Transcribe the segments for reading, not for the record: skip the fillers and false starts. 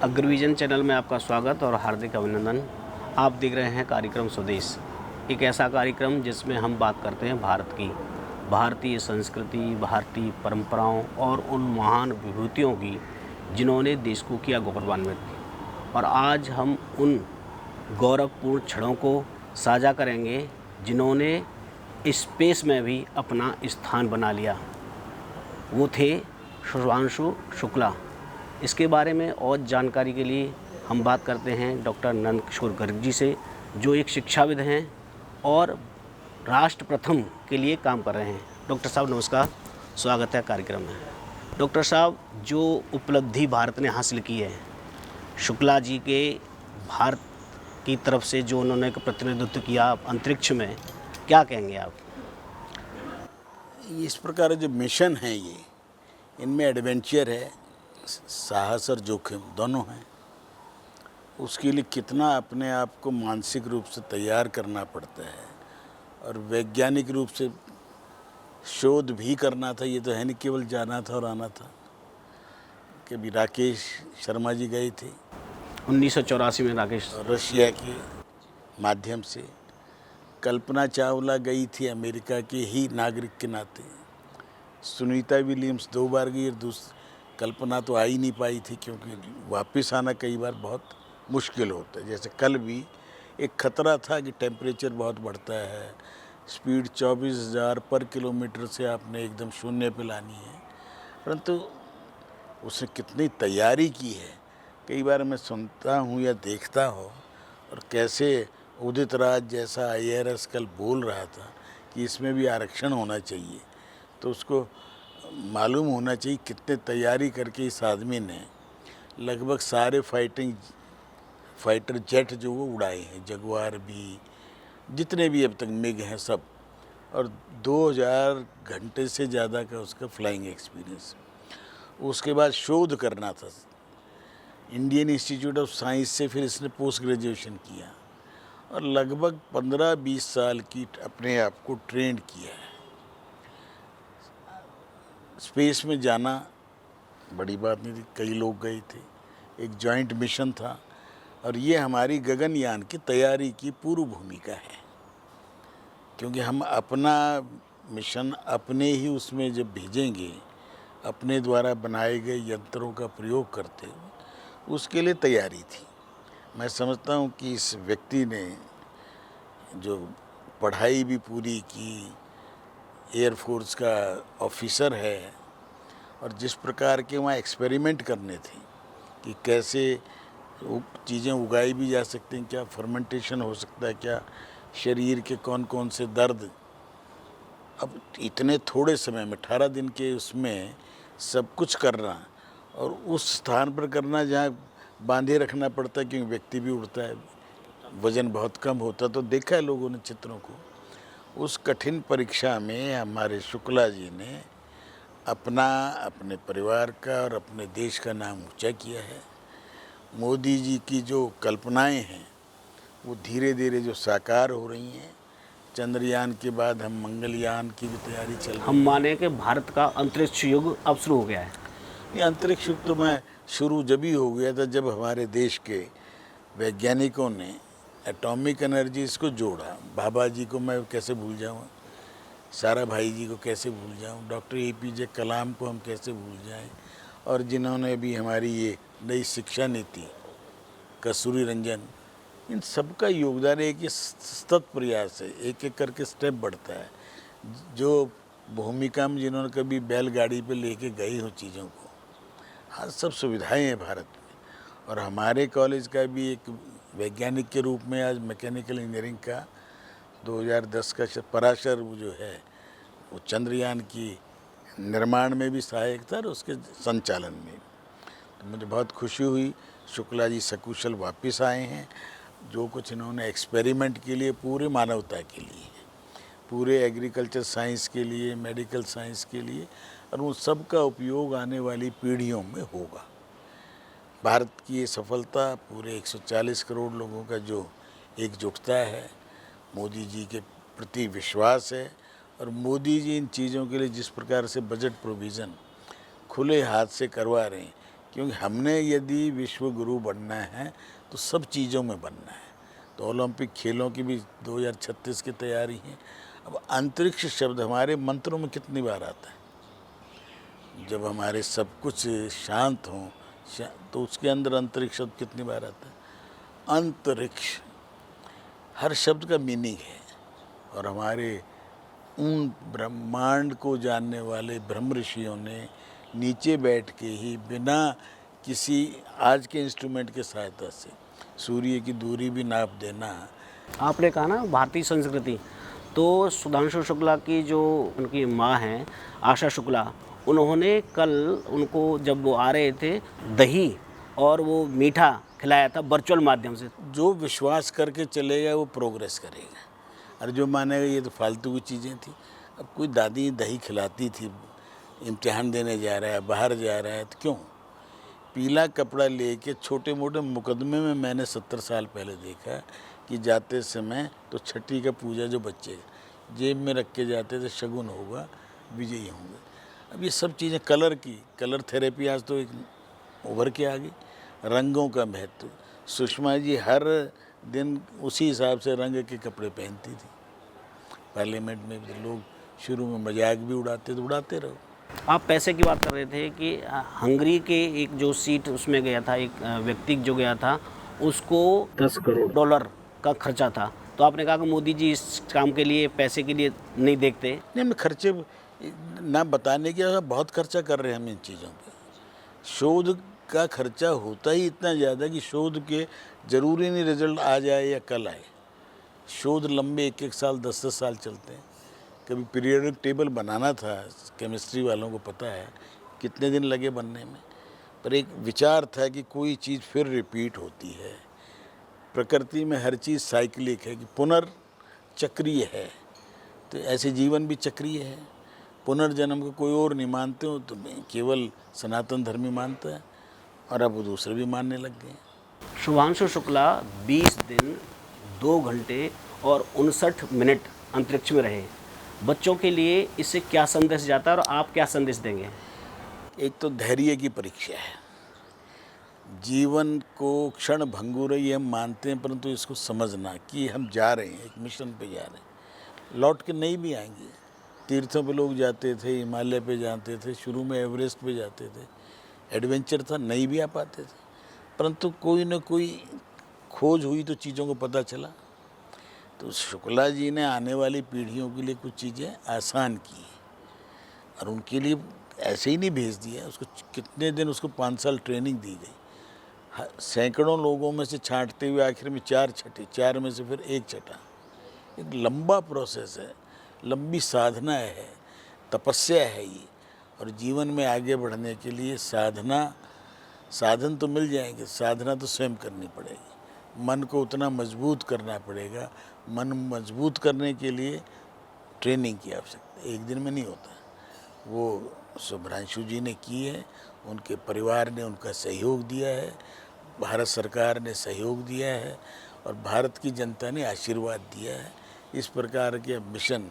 अग्रविजन channel में आपका स्वागत और हार्दिक अभिनंदन। आप देख रहे हैं कार्यक्रम स्वदेश, एक ऐसा कार्यक्रम जिसमें हम बात करते हैं भारत की, भारतीय संस्कृति, भारतीय परंपराओं और उन महान विभूतियों की जिन्होंने देश को किया गौरवान्वित। और आज हम उन गौरवपूर्ण क्षणों को साझा करेंगे जिन्होंने स्पेस में भी अपना स्थान बना लिया। वो थे शुभांशु शुक्ला। इसके बारे में और जानकारी के लिए हम बात करते हैं डॉक्टर नंदकिशोर गर्ग जी से, जो एक शिक्षाविद हैं और राष्ट्र प्रथम के लिए काम कर रहे हैं। डॉक्टर साहब नमस्कार, स्वागत है कार्यक्रम में। डॉक्टर साहब, जो उपलब्धि भारत ने हासिल की है, शुक्ला जी के भारत की तरफ से जो उन्होंने प्रतिनिधित्व किया अंतरिक्ष में, क्या कहेंगे आप? इस प्रकार जो मिशन हैं ये, इनमें एडवेंचर है, साहस और जोखिम दोनों हैं। उसके लिए कितना अपने आप को मानसिक रूप से तैयार करना पड़ता है और वैज्ञानिक रूप से शोध भी करना था। ये तो है नहीं केवल जाना था और आना था। कभी राकेश शर्मा जी गए थे 1984 में राकेश, रशिया के माध्यम से। कल्पना चावला गई थी अमेरिका के ही नागरिक के नाते। सुनीता विलियम्स 2 बार गई और कल्पना तो आ ही नहीं पाई थी, क्योंकि वापस आना कई बार बहुत मुश्किल होता है। जैसे कल भी एक खतरा था कि टेम्परेचर बहुत बढ़ता है, स्पीड 24,000 पर किलोमीटर से आपने एकदम शून्य पे लानी है, परंतु उसने कितनी तैयारी की है। कई बार मैं सुनता हूँ या देखता हूँ, और कैसे उदित राज जैसा IRS कल बोल रहा था कि इसमें भी आरक्षण होना चाहिए, तो उसको मालूम होना चाहिए कितने तैयारी करके इस आदमी ने लगभग सारे फाइटर जेट जो वो उड़ाए हैं, जगुआर भी, जितने भी अब तक मिग हैं सब, और 2000 घंटे से ज़्यादा का उसका फ्लाइंग एक्सपीरियंस। उसके बाद शोध करना था इंडियन इंस्टीट्यूट ऑफ साइंस से, फिर इसने पोस्ट ग्रेजुएशन किया और लगभग 15-20 साल की अपने आप को ट्रेंड किया है। स्पेस में जाना बड़ी बात नहीं थी, कई लोग गए थे, एक जॉइंट मिशन था, और ये हमारी गगनयान की तैयारी की पूर्व भूमिका है। क्योंकि हम अपना मिशन अपने ही उसमें जब भेजेंगे, अपने द्वारा बनाए गए यंत्रों का प्रयोग करते हुए, उसके लिए तैयारी थी। मैं समझता हूँ कि इस व्यक्ति ने जो पढ़ाई भी पूरी की, एयरफोर्स का ऑफिसर है, और जिस प्रकार के वहाँ एक्सपेरिमेंट करने थे कि कैसे चीज़ें उगाई भी जा सकती हैं, क्या फर्मेंटेशन हो सकता है, क्या शरीर के कौन कौन से दर्द, अब इतने थोड़े समय में 18 दिन के उसमें सब कुछ करना, और उस स्थान पर करना जहाँ बांधे रखना पड़ता है, क्योंकि व्यक्ति भी उड़ता है, वज़न बहुत कम होता। तो देखा है लोगों ने चित्रों को। उस कठिन परीक्षा में हमारे शुक्ला जी ने अपने परिवार का और अपने देश का नाम ऊंचा किया है। मोदी जी की जो कल्पनाएं हैं वो धीरे धीरे जो साकार हो रही हैं। चंद्रयान के बाद हम मंगलयान की भी तैयारी चल रही है। हम माने कि भारत का अंतरिक्ष युग अब शुरू हो गया है। ये अंतरिक्ष युग तो मैं शुरू जब ही हो गया था जब हमारे देश के वैज्ञानिकों ने एटॉमिक एनर्जीज को जोड़ा। बाबा जी को मैं कैसे भूल जाऊँ, सारा भाई जी को कैसे भूल जाऊं, डॉक्टर APJ कलाम को हम कैसे भूल जाएं, और जिन्होंने भी हमारी ये नई शिक्षा नीति, कस्तूरी रंजन, इन सब का योगदान है कि सतत प्रयास है, एक एक करके स्टेप बढ़ता है। जो भूमिका में जिन्होंने कभी बैलगाड़ी पे लेके गई हो चीज़ों को, आज सब सुविधाएं हैं भारत में। और हमारे कॉलेज का भी एक वैज्ञानिक के रूप में आज मैकेनिकल इंजीनियरिंग का 2010 का पराशर वो जो है, वो चंद्रयान की निर्माण में भी सहायक था और उसके संचालन में। तो मुझे बहुत खुशी हुई, शुक्ला जी सकुशल वापस आए हैं। जो कुछ इन्होंने एक्सपेरिमेंट के लिए पूरे मानवता के लिए, पूरे एग्रीकल्चर साइंस के लिए, मेडिकल साइंस के लिए, और उन सब का उपयोग आने वाली पीढ़ियों में होगा। भारत की ये सफलता पूरे 140 करोड़ लोगों का जो एकजुटता है, मोदी जी के प्रति विश्वास है, और मोदी जी इन चीज़ों के लिए जिस प्रकार से बजट प्रोविज़न खुले हाथ से करवा रहे हैं, क्योंकि हमने यदि विश्व गुरु बनना है तो सब चीज़ों में बनना है। तो ओलंपिक खेलों की भी 2036 की तैयारी है। अब अंतरिक्ष शब्द हमारे मंत्रों में कितनी बार आता है? जब हमारे सब कुछ शांत हों तो उसके अंदर अंतरिक्ष शब्द कितनी बार आता है? अंतरिक्ष, हर शब्द का मीनिंग है। और हमारे उन ब्रह्मांड को जानने वाले ब्रह्म ऋषियों ने नीचे बैठ के ही बिना किसी आज के इंस्ट्रूमेंट के सहायता से सूर्य की दूरी भी नाप देना। आपने कहा ना भारतीय संस्कृति, तो सुधांशु शुक्ला की जो उनकी माँ हैं आशा शुक्ला, उन्होंने कल उनको जब वो आ रहे थे दही और वो मीठा खिलाया था वर्चुअल माध्यम से। जो विश्वास करके चलेगा वो प्रोग्रेस करेगा, और जो मानेगा ये तो फालतू की चीज़ें थी। अब कोई दादी दही खिलाती थी, इम्तिहान देने जा रहा है, बाहर जा रहा है, तो क्यों? पीला कपड़ा लेके छोटे मोटे मुकदमे में मैंने 70 साल पहले देखा कि जाते समय तो छठी का पूजा जो बच्चे जेब में रख के जाते थे, शगुन होगा, विजयी होंगे। अब ये सब चीज़ें कलर थेरेपी आज तो एक उभर के आ गई। रंगों का महत्व, सुषमा जी हर दिन उसी हिसाब से रंग के कपड़े पहनती थी। पार्लियामेंट में भी लोग शुरू में मजाक भी उड़ाते तो उड़ाते रहो। आप पैसे की बात कर रहे थे कि हंगरी के एक जो सीट उसमें गया था, एक व्यक्ति जो गया था, उसको 10 करोड़ डॉलर का खर्चा था। तो आपने कहा कि मोदी जी इस काम के लिए पैसे के लिए नहीं देखते। नहीं, हम खर्चे ना बताने की बहुत खर्चा कर रहे हैं हम इन चीज़ों पे। शोध का खर्चा होता ही इतना ज़्यादा कि शोध के ज़रूरी नहीं रिजल्ट आ जाए या कल आए। शोध लंबे 1-1 साल 10-10 साल चलते हैं। कभी पीरियोडिक टेबल बनाना था, केमिस्ट्री वालों को पता है कितने दिन लगे बनने में। पर एक विचार था कि कोई चीज़ फिर रिपीट होती है। प्रकृति में हर चीज़ साइक्लिक है, कि पुनर्चक्रीय है, तो ऐसे जीवन भी चक्रीय है। पुनर्जन्म को कोई और नहीं मानते हो तो केवल सनातन धर्मी मानता है, और अब वो दूसरे भी मानने लग गए। शुभांशु शुक्ला 20 दिन 2 घंटे और 59 मिनट अंतरिक्ष में रहे। बच्चों के लिए इससे क्या संदेश जाता है और आप क्या संदेश देंगे? एक तो धैर्य की परीक्षा है। जीवन को क्षण भंगुर ही हम मानते हैं, परंतु इसको समझना कि हम जा रहे हैं, एक मिशन पे जा रहे हैं, लौट के नहीं भी आएंगे। तीर्थों पे लोग जाते थे, हिमालय पे जाते थे, शुरू में एवरेस्ट पे जाते थे, एडवेंचर था, नहीं भी आ पाते थे, परंतु कोई न कोई खोज हुई तो चीज़ों को पता चला। तो शुक्ला जी ने आने वाली पीढ़ियों के लिए कुछ चीज़ें आसान की, और उनके लिए ऐसे ही नहीं भेज दिया उसको। कितने दिन उसको 5 साल ट्रेनिंग दी गई, सैकड़ों लोगों में से छांटते हुए आखिर में 4 छटे, 4 में से फिर 1 छटा। एक लंबा प्रोसेस है, लंबी साधना है, तपस्या है ये। और जीवन में आगे बढ़ने के लिए साधन तो मिल जाएंगे, साधना तो स्वयं करनी पड़ेगी। मन को उतना मजबूत करना पड़ेगा। मन मजबूत करने के लिए ट्रेनिंग की आवश्यकता, एक दिन में नहीं होता। वो शुभांशु जी ने की है, उनके परिवार ने उनका सहयोग दिया है, भारत सरकार ने सहयोग दिया है, और भारत की जनता ने आशीर्वाद दिया है। इस प्रकार के मिशन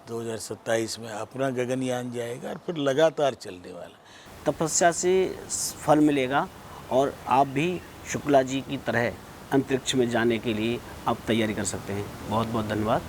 2027 में अपना गगनयान जाएगा, और फिर लगातार चलने वाला। तपस्या से फल मिलेगा, और आप भी शुक्ला जी की तरह अंतरिक्ष में जाने के लिए आप तैयारी कर सकते हैं। बहुत बहुत धन्यवाद।